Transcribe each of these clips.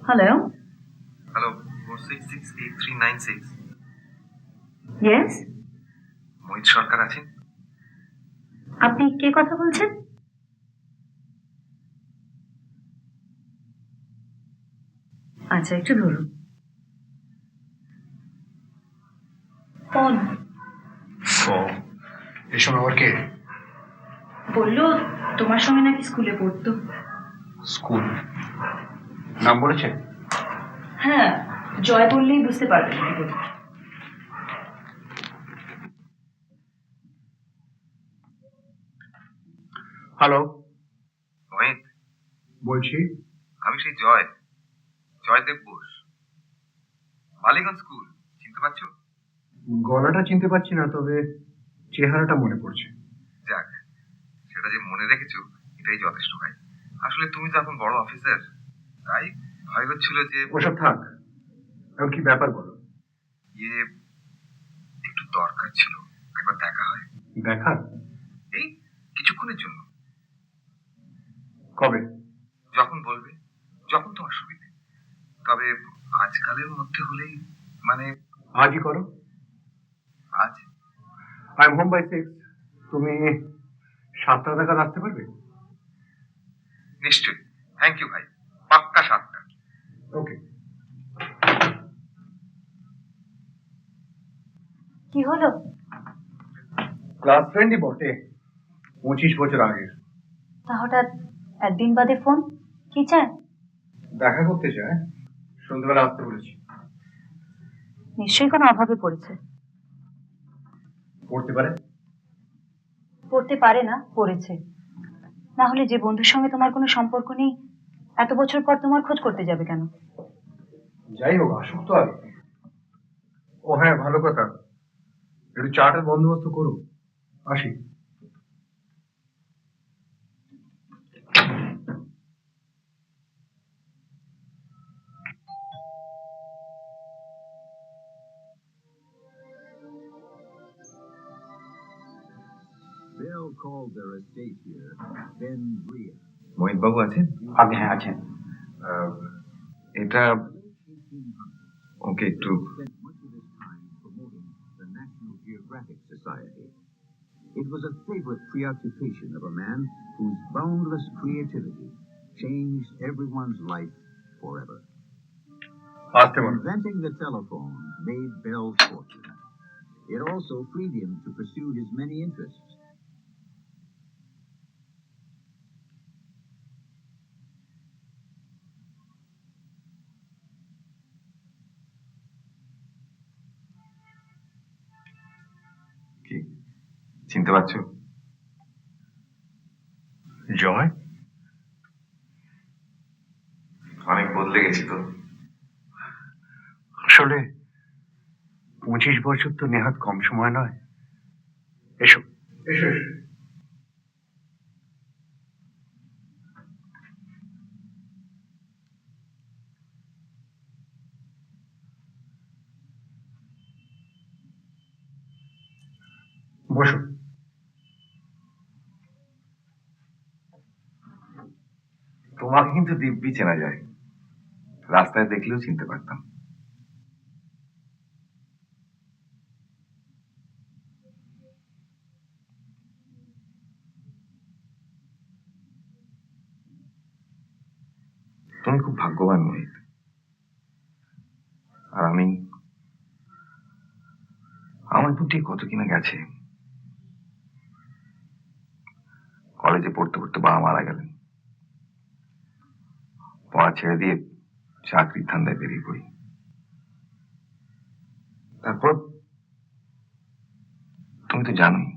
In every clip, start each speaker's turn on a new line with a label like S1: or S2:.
S1: Hello.
S2: Hello, 46683996।
S1: Yes,
S2: মোহিত সরকার আছেন?
S1: আপনি কে কথা বলছেন? আচ্ছা, একটু ধরুন ফোন।
S3: এই সময় আবার কে?
S1: বললো তোমার সঙ্গে নাকি স্কুলে পড়তো।
S3: স্কুল নাম বলেছে?
S1: হ্যাঁ, জয় বললেই বুঝতে পারবেন কি বলে।
S3: হ্যালো,
S2: মোহিত,
S3: বলছি।
S2: আমি সেই জয়দেব বোস, বালিগঞ্জ স্কুল। চিনতে পারছো?
S3: গলাটা চিনতে পারছি না, তবে চেহারাটা মনে পড়ছে।
S2: যাক, সেটা যে মনে রেখেছো এটাই যথেষ্ট ভাই। আসলে তুমি তো এখন বড় অফিসার, তাই ভয় হচ্ছিল যে
S3: ওসব থাক, এখন কি ব্যাপার বলো।
S2: ইয়ে, একটু দরকার ছিল, একবার দেখা হয়।
S3: দেখা?
S2: এই কিছুক্ষণের জন্য।
S3: কবে?
S2: যখন বলবে, যখন তোমার সুবিধে। তবে আজকালের মধ্যে হলেই, মানে
S3: আজই করো।
S2: আজ?
S3: I am home by 6। তুমি 7টা নাগাদ আসতে পারবে?
S2: নিশ্চয়ই। থ্যাংক ইউ ভাই, পাক্কা 7টা।
S3: ওকে।
S1: কি হলো?
S3: ক্লাস ফ্রেন্ডই বটে, 25 বছর আগের।
S1: তা হঠাৎ একদিন বাদে ফোন, কি চায়?
S3: দেখা করতে চায়, সন্ধ্যাবেলা আসতে বলেছি।
S1: নিশ্চয়ই কোনো অভাবে পড়েছে।
S3: পড়তে পারে?
S1: পড়তে পারে না, পড়েছে। না হলে যে বন্ধুর সঙ্গে তোমার কোনো সম্পর্ক নেই, এত বছর পর তোমার খোঁজ করতে যাবে কেন?
S3: যাই হোক, আসুক তো আগে। ও হ্যাঁ, ভালো কথা, একটু চাটার বন্দোবস্ত করো। আসি।
S4: They'll call their estate here Ben Bria.
S2: মোহিত বাবু আছেন?
S3: আপনি? হ্যাঁ, আছেন।
S2: এটা ওকে একটু।
S4: Spent much of his time promoting the National Geographic Society. It was a favorite preoccupation of a man whose boundless creativity changed everyone's life forever.
S3: আসতে বলো।
S4: Inventing the telephone made Bell's fortune. It also freed him to pursue his many interests.
S2: কি চিনতে পারছো?
S3: জয়?
S2: অনেক বদলে গেছি তো।
S3: আসলে 25 বছর তো নেহাত কম সময় নয়। এসো এসো এসো। বসো।
S2: তোমাকে কিন্তু দিব্যি চেনা যায়, রাস্তায় দেখলেও চিনতে পারতাম। তুমি খুব ভাগ্যবান মোহিত। আর আমার বুদ্ধি কত কিনা গেছে। কলেজে পড়তে পড়তে বাবা মারা গেলেন, পড়া ছেড়ে দিয়ে চাকরির ধান্দায় বেরিয়ে পড়ি। তারপর তুমি তো জানোই,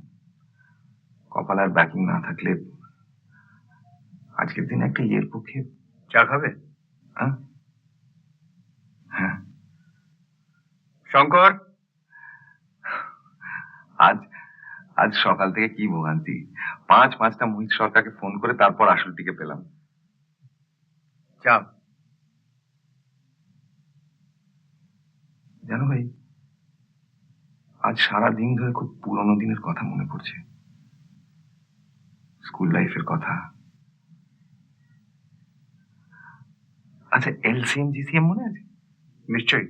S2: কপাল আর ব্যাকিং না থাকলে আজকের দিনে একটা ইয়ের পক্ষে।
S3: চা খাবে?
S2: হ্যাঁ হ্যাঁ।
S3: শঙ্কর,
S2: আজ আজ সকাল থেকে কি ভোগান্তি, পাঁচটা মোহিত সরকারকে ফোন করে তারপর আসলটিকে পেলাম।
S3: চা।
S2: জানো ভাই, আজ সারা দিন ধরে খুব পুরোনো দিনের কথা মনে পড়ছে, স্কুল লাইফের কথা। আচ্ছা, এলসিএম জিসিএম মনে আছে?
S3: নিশ্চয়ই,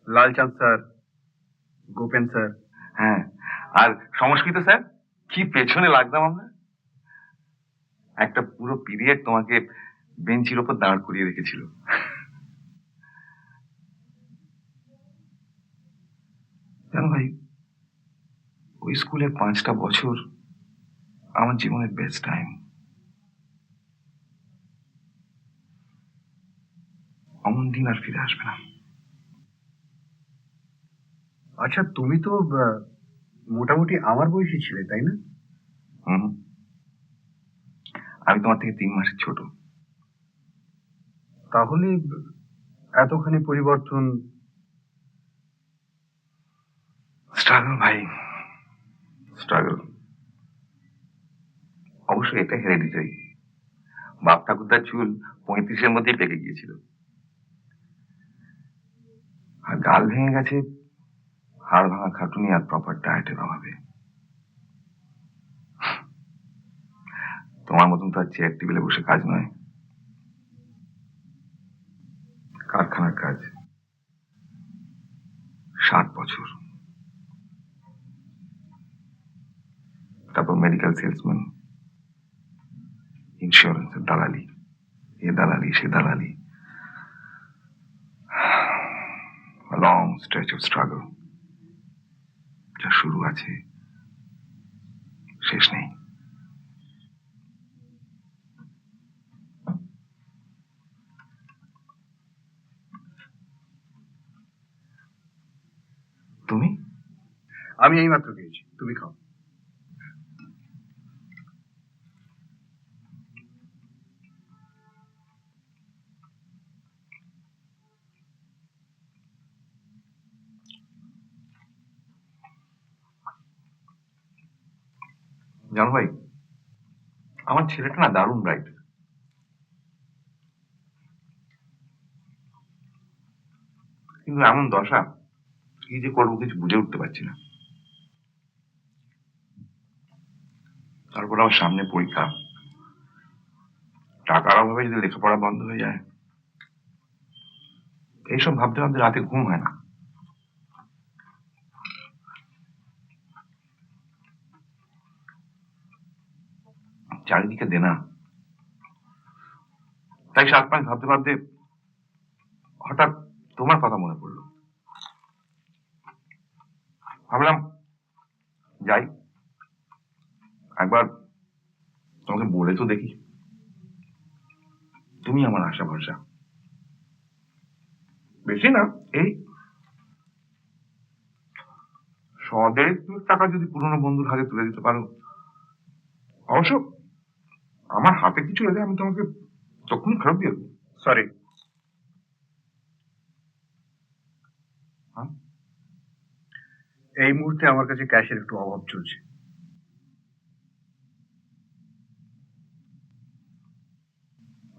S3: লালচাঁদ স্যার, গোপেন স্যার।
S2: হ্যাঁ, আর সংস্কৃত স্যার, কি পেছনে লাগতাম আমরা। একটা পুরো পিরিয়ড তোমাকে বেঞ্চির ওপর দাঁড় করিয়ে রেখেছিল। জানো ভাই, ওই স্কুলের 5টা বছর আমার জীবনের বেস্ট টাইম। অমন দিন আর ফিরে আসবে না।
S3: আচ্ছা, তুমি তো মোটামুটি আমার বয়সী ছিলে, তাই না?
S2: হুম, আমি তোমার থেকে 3 মাসের ছোট।
S3: তাহলে এতখানি পরিবর্তন।
S2: স্ট্রাগল ভাই, স্ট্রাগল। অবশ্য এটা হেরেডিটারি। বাপ ঠাকুরদার চুল 35-এর মধ্যেই পেকে গিয়েছিল, আর গাল ভেঙে গেছে হাড় ভাঙা খাটুনি আর প্রপার ডায়েটের অভাবে। তোমার মতন তো আর চেয়ার টেবিলে বসে কাজ নয়, কারখানার কাজ। 7 বছর, তারপর মেডিকেল সেলসম্যান, ইন্স্যুরেন্সের দালালি, এ দালালি সে দালালি। লং স্ট্রেচ অফ স্ট্রাগল, যা শুরু আছে শেষ নেই। তুমি?
S3: আমি এইমাত্র খেয়েছি, তুমি খাও।
S2: জানো ভাই, আমার ছেলেটা না দারুণ ব্রাইট, কিন্তু এমন দশা, কি যে করবো কিছু বুঝে উঠতে পারছি না। তারপর আমার সামনে পরীক্ষা, টাকার অভাবে যদি লেখাপড়া বন্ধ হয়ে যায়, এইসব ভাবতে ভাবতে রাতে ঘুম হয় না। চারিদিকে দেনা, তাই 7 মাস ভাবতে ভাবতে হঠাৎ তোমার কথা মনে পড়লো। ভাবলাম যাই একবার তোমাকে বলে তো দেখি, তুমি আমার আশা ভরসা। বেশি না, এই 100-150 টাকা যদি পুরনো বন্ধুর হাতে তুলে দিতে পারো। অবশ্য আমার হাতে কিছু এলে আমি তোমাকে তখনই ফেরত দিয়ে দেবো।
S3: সরি,
S2: হ্যাঁ?
S3: এই মুহূর্তে আমার কাছে ক্যাশের একটু অভাব চলছে।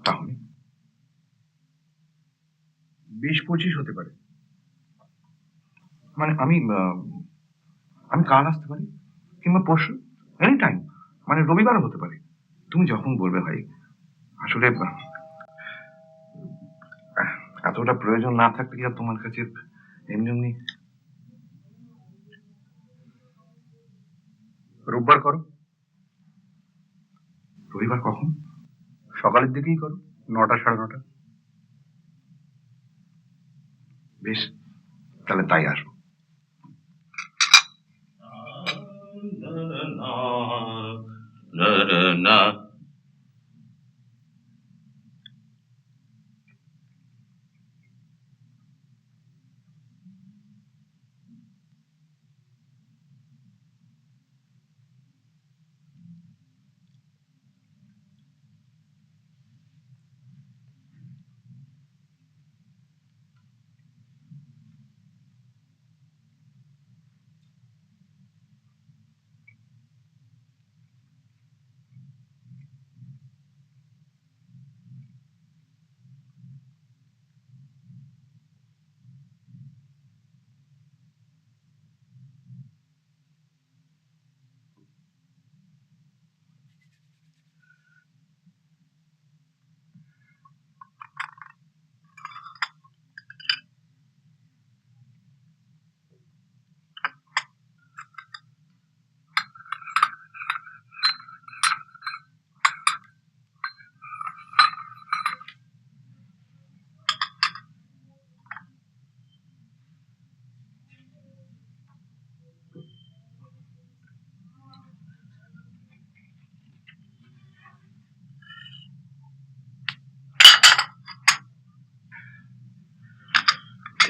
S2: তাহলে
S3: 20-25 হতে পারে।
S2: মানে আমি কাল আসতে পারি, কিংবা পরশু, এনি টাইম, মানে রবিবারও হতে পারে। তুমি যখন বলবে ভাই। আসলে এতটা প্রয়োজন না থাকলে কি আর তোমার কাছে এমনি এমনি।
S3: রোববার করো।
S2: রবিবার কখন?
S3: সকালের দিকেই করো, 9টা, 9:30।
S2: বেশ, তাহলে তাই আসবো।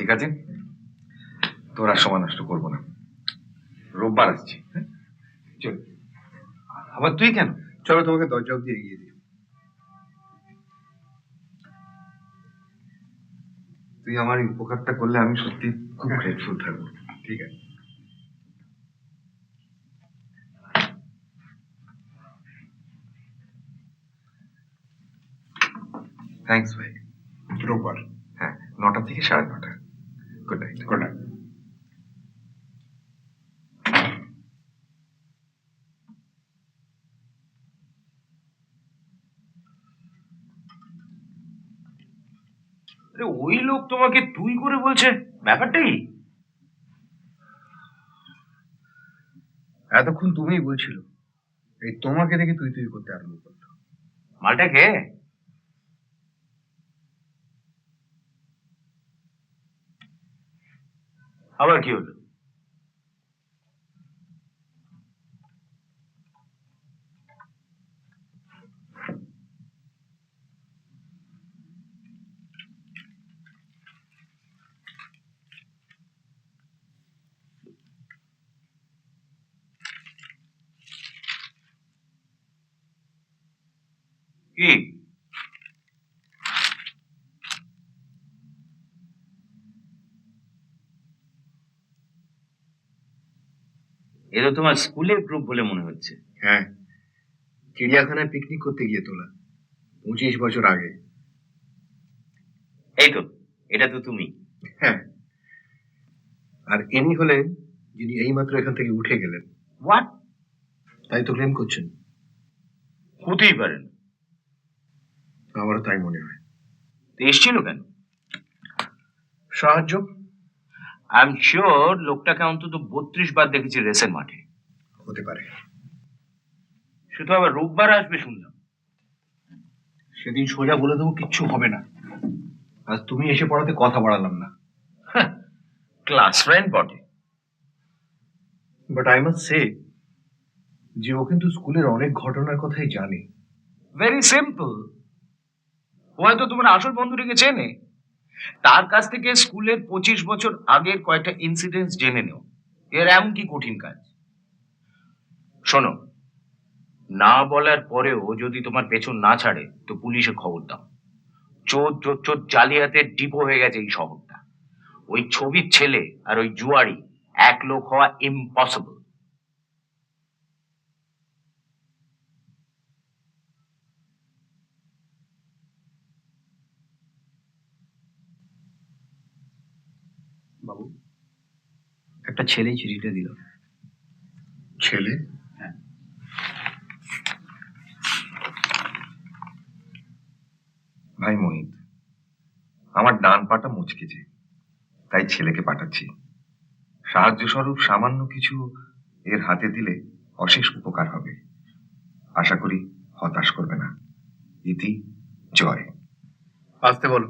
S2: ঠিক আছে, তোর আর সময় নষ্ট করবো না, রোববার আসছি। হ্যাঁ চল। আবার তুই কেন?
S3: চলো তোমাকে দরজা অব্দি এগিয়ে দিই।
S2: তুই আমার এই উপকারটা করলে আমি সত্যি খুব গ্রেটফুল থাকবো।
S3: ঠিক আছে।
S2: থ্যাংকস ভাই।
S3: রোববার।
S2: হ্যাঁ, 9টা থেকে 9:30। Good night.
S3: Good night.
S5: আরে ওই লোক তোমাকে তুই করে বলছে, ব্যাপারটা কি?
S3: এতক্ষণ তুমিই বলছিল, এই তোমাকে দেখে তুই তুই করতে আরম্ভ করলো।
S5: মালটা কে? আবার কি হলো? কি? এ তো তোমার স্কুলের গ্রুপ বলে মনে হচ্ছে।
S3: হ্যাঁ, চিড়িয়াখানায় পিকনিক করতে গিয়ে তোলা, 25 বছর আগে।
S5: এই তো, এটা তো তুমি।
S3: হ্যাঁ, আর ইনি হলেন যিনি এইমাত্র এখান থেকে উঠে গেলেন।
S5: হোয়াট?
S3: তাই তো ক্লেম করছেন।
S5: হতেই পারে না।
S3: আমারও তাই মনে হয়।
S5: তো এসছিল কেন?
S3: সাহায্য।
S5: আই এম শিওর লোকটাকে অন্তত 32 বার দেখেছি রেসের মাঠে।
S3: হতে পারে।
S5: শুধু আবার রোববার আসবে শুনলাম।
S3: সেদিন সোজা বলে দেবো কিচ্ছু হবে না। আজ তুমি এসে পড়াতে কথা বাড়ালাম না।
S5: ক্লাস ফ্রেন্ড বটে।
S3: বাট আই মাস্ট সে যে ও কিন্তু স্কুলের অনেক ঘটনার কথাই জানে।
S5: Very simple. ও হয়তো তোমার আসল বন্ধুটিকে চেনে, তার কাছ থেকে স্কুলের 25 বছর আগের কয়েকটা ইনসিডেন্টস জেনে নেও। এর এমন কি কঠিন কাজ? শোনো, না বলার পরেও যদি তোমার পেছন না ছাড়ে তো পুলিশে খবর দাও। চোর চোর চোর জালিয়াতের ডিপো হয়ে গেছে এই শহরটা। ওই ছবির ছেলে আর ওই জুয়ারি এক লোক হওয়া ইম্পসিবল।
S3: বাবু, একটা ছেলে চিঠিটা দিল। ছেলে?
S5: হ্যাঁ।
S2: ভাই মোহিত, আমার ডান পাটা মুচকেছে, তাই ছেলেকে পাঠাচ্ছি। সাহায্য স্বরূপ সামান্য কিছু এর হাতে দিলে অশেষ উপকার হবে। আশা করি হতাশ করবে না। ইতি জয়।
S3: আসতে বলো।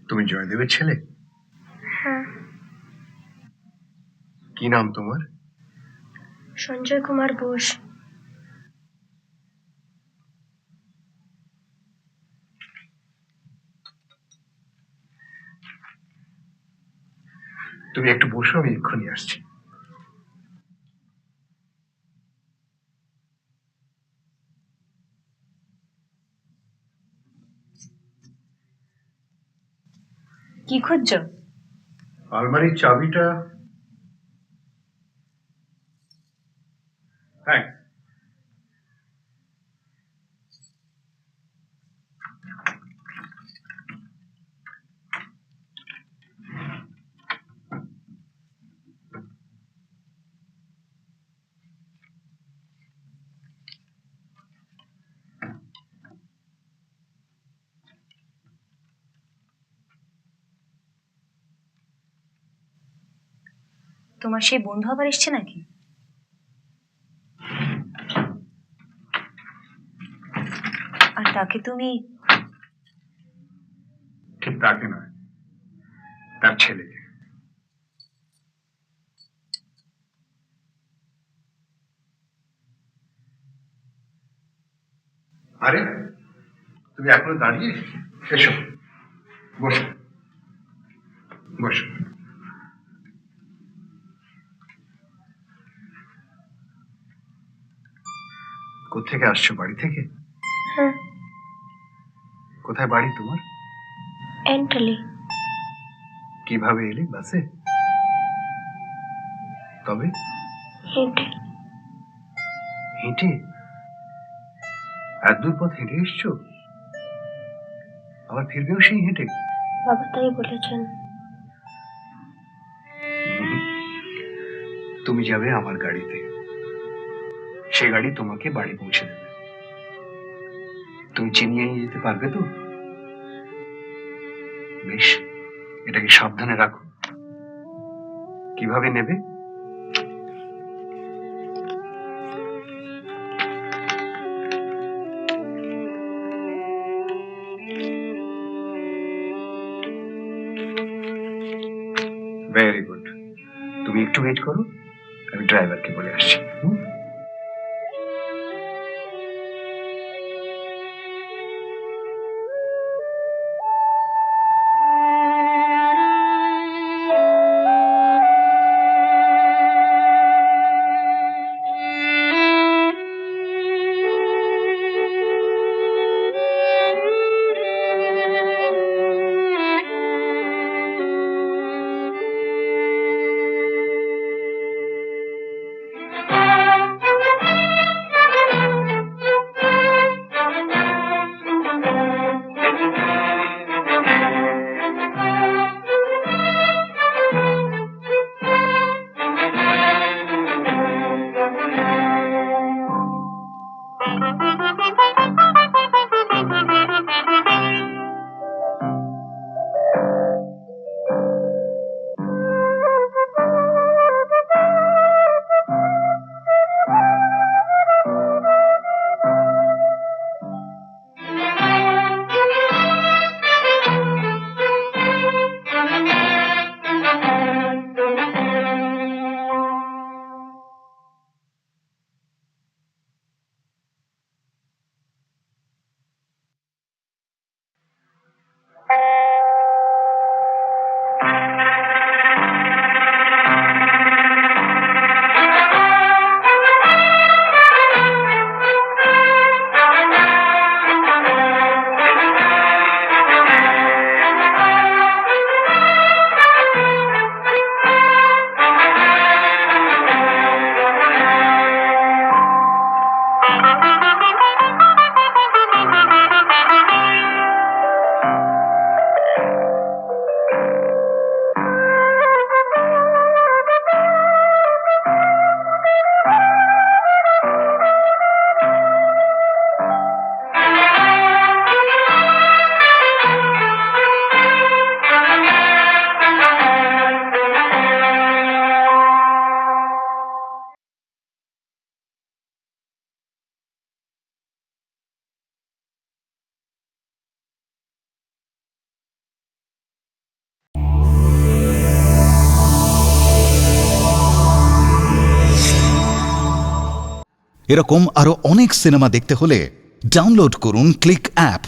S3: তুমি জয়দেবের ছেলে?
S6: হ্যাঁ।
S3: কি নাম তোমার?
S6: সঞ্জয় কুমার ঘোষ।
S3: তুমি একটু বসো, আমি এক্ষুনি আসছি।
S1: কি খুঁজছো?
S3: আলমারির চাবিটা। হ্যাঁ।
S1: তোমার সেই বন্ধু আবার এসছে নাকি? আর তাকে তুমি?
S3: ঠিক তাকে নয়, তার ছেলেকে। আরে তুমি এখনো দাঁড়িয়ে? এসো, বসো বসো। কোত্থেকে আসছো? বাড়ি থেকে?
S6: হ্যাঁ,
S3: কোথায় বাড়ি তোমার?
S6: এন্টালি।
S3: কিভাবে এলে? বাসে? তবে
S6: হেঁটে।
S3: হেঁটে? এত দূর পথ হেঁটে এসছো? আবার ফিরবেও সেই হেঁটে?
S6: বাবা তাই বলেছেন।
S3: তুমি যাবে আমার গাড়িতে, সে গাড়ি তোমাকে বাড়ি পৌঁছে দেবে। তুমি চিনিয়ে নিয়ে যেতে পারবে তো? বেশ, এটাকে সাবধানে রাখো। কিভাবে নেবে? Very good. তুমি একটু ওয়েট করো, আমি ড্রাইভারকে বলে আসছি।
S7: এরকম আরো অনেক সিনেমা দেখতে হলে ডাউনলোড করুন ক্লিক অ্যাপ।